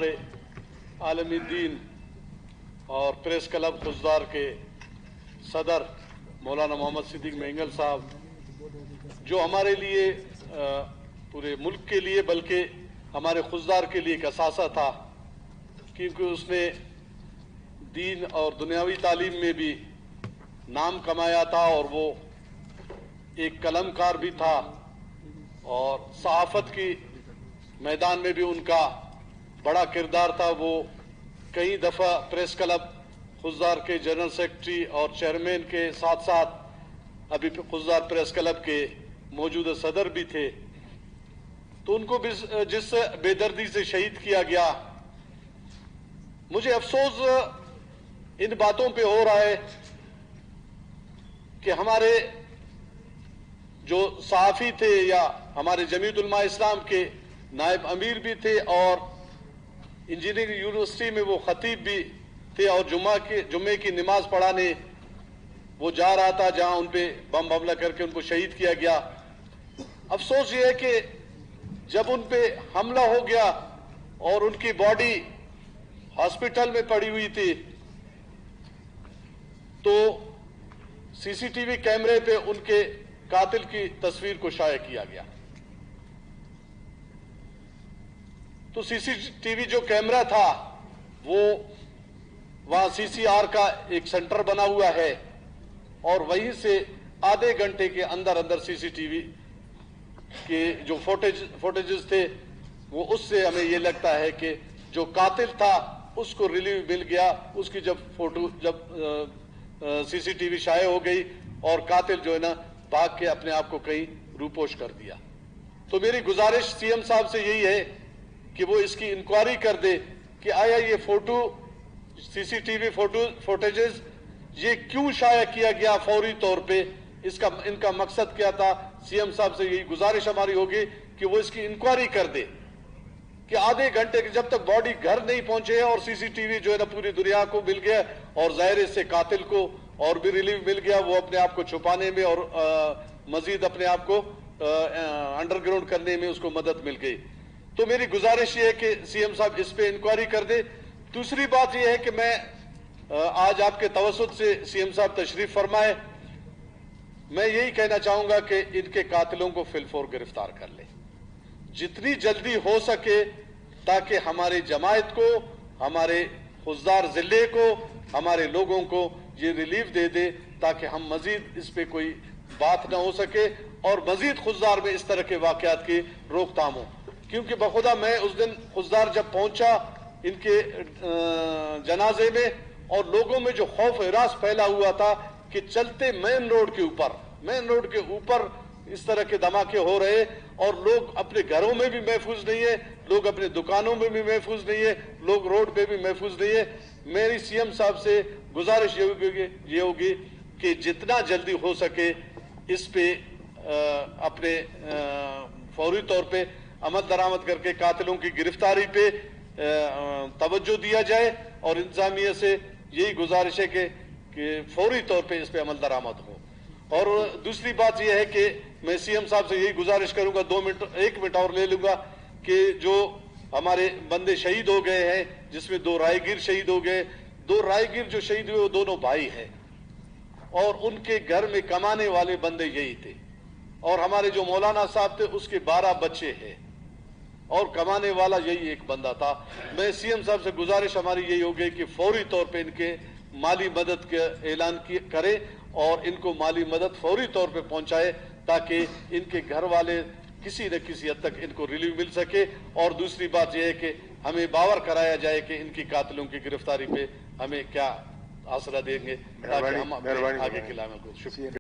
हमारे आलमी दीन और प्रेस क्लब खुजदार के सदर मौलाना मोहम्मद सिद्दीक मेंगल साहब, जो हमारे लिए पूरे मुल्क के लिए बल्कि हमारे खुजदार के लिए एक असासा था, क्योंकि उसने दीन और दुनियावी तालीम में भी नाम कमाया था और वो एक कलमकार भी था और सहाफ़त की मैदान में भी उनका बड़ा किरदार था। वो कई दफ़ा प्रेस क्लब खुजदार के जनरल सेक्रेटरी और चेयरमैन के साथ साथ अभी खुजदार प्रेस क्लब के मौजूदा सदर भी थे। तो उनको भी जिस बेदर्दी से शहीद किया गया, मुझे अफसोस इन बातों पे हो रहा है कि हमारे जो सहाफ़ी थे या हमारे जमीयत उलमा इस्लाम के नायब अमीर भी थे और इंजीनियरिंग यूनिवर्सिटी में वो खतीब भी थे और जुम्मे की नमाज पढ़ाने वो जा रहा था जहां उन पे बम हमला करके उनको शहीद किया गया। अफसोस ये है कि जब उन पे हमला हो गया और उनकी बॉडी हॉस्पिटल में पड़ी हुई थी तो सीसीटीवी कैमरे पे उनके कातिल की तस्वीर को शाया किया गया। तो सीसीटीवी जो कैमरा था वो वहां सीसीआर का एक सेंटर बना हुआ है और वहीं से आधे घंटे के अंदर अंदर सीसीटीवी के जो फुटेजेस थे वो उससे हमें ये लगता है कि जो कातिल था उसको रिलीव मिल गया। उसकी जब सीसीटीवी शाये हो गई और कातिल जो है ना भाग के अपने आप को कहीं रूपोश कर दिया। तो मेरी गुजारिश सीएम साहब से यही है कि वो इसकी इंक्वायरी कर दे कि आया ये फोटो सीसीटीवी फुटेजेस ये क्यों शाया किया गया फौरी तौर पे, इनका मकसद क्या था। सीएम साहब से यही गुजारिश हमारी होगी कि वो इसकी इंक्वायरी कर दे कि आधे घंटे के जब तक बॉडी घर नहीं पहुंचे और सीसीटीवी जो है ना पूरी दुनिया को मिल गया और जाहिर से कातिल को और भी रिलीफ मिल गया, वो अपने आप को छुपाने में और मजीद अपने आप को अंडरग्राउंड करने में उसको मदद मिल गई। तो मेरी गुजारिश ये है कि सीएम साहब इस पे इंक्वायरी कर दे। दूसरी बात यह है कि मैं आज आपके तवज्जुह से सीएम साहब तशरीफ फरमाए, मैं यही कहना चाहूंगा कि इनके कातिलों को फिलफौर गिरफ्तार कर ले जितनी जल्दी हो सके, ताकि हमारी जमायत को, हमारे खुजदार जिले को, हमारे लोगों को ये रिलीफ दे दे ताकि हम मजीद इस पे कोई बात ना हो सके और मजीद खुजदार में इस तरह के वाकयात की रोकथाम हो। क्योंकि बखुदा मैं उस दिन खुजदार जब पहुंचा इनके जनाजे में और लोगों में जो खौफ हिरास फैला हुआ था कि चलते मेन रोड के ऊपर इस तरह के धमाके हो रहे और लोग अपने घरों में भी महफूज नहीं है, लोग अपने दुकानों में भी महफूज नहीं है, लोग रोड पे भी महफूज नहीं है। मेरी सीएम साहब से गुजारिश ये होगी कि जितना जल्दी हो सके इस पे अपने फौरी तौर पे अमल दरामद करके कातिलों की गिरफ्तारी पे तवज्जो दिया जाए और इंतजामिया से यही गुजारिश है कि फौरी तौर पे इस पे अमल दरामद हो। और दूसरी बात यह है कि मैं सीएम साहब से यही गुजारिश करूंगा, 1 मिनट और ले लूंगा, कि जो हमारे बंदे शहीद हो गए हैं जिसमें 2 रायगीर शहीद हो गए, 2 रायगीर जो शहीद हुए वो दोनों भाई हैं और उनके घर में कमाने वाले बंदे यही थे और हमारे जो मौलाना साहब थे उसके 12 बच्चे हैं और कमाने वाला यही एक बंदा था। मैं सीएम साहब से गुजारिश हमारी यही होगी कि फौरी तौर पे इनके माली मदद के ऐलान करे और इनको माली मदद फौरी तौर पे पहुंचाए ताकि इनके घर वाले किसी न किसी हद तक इनको रिलीफ मिल सके। और दूसरी बात यह है कि हमें बावर कराया जाए कि इनकी कातिलों की गिरफ्तारी पे हमें क्या आसरा देंगे ताकि हम आगे के लाने को। शुक्रिया।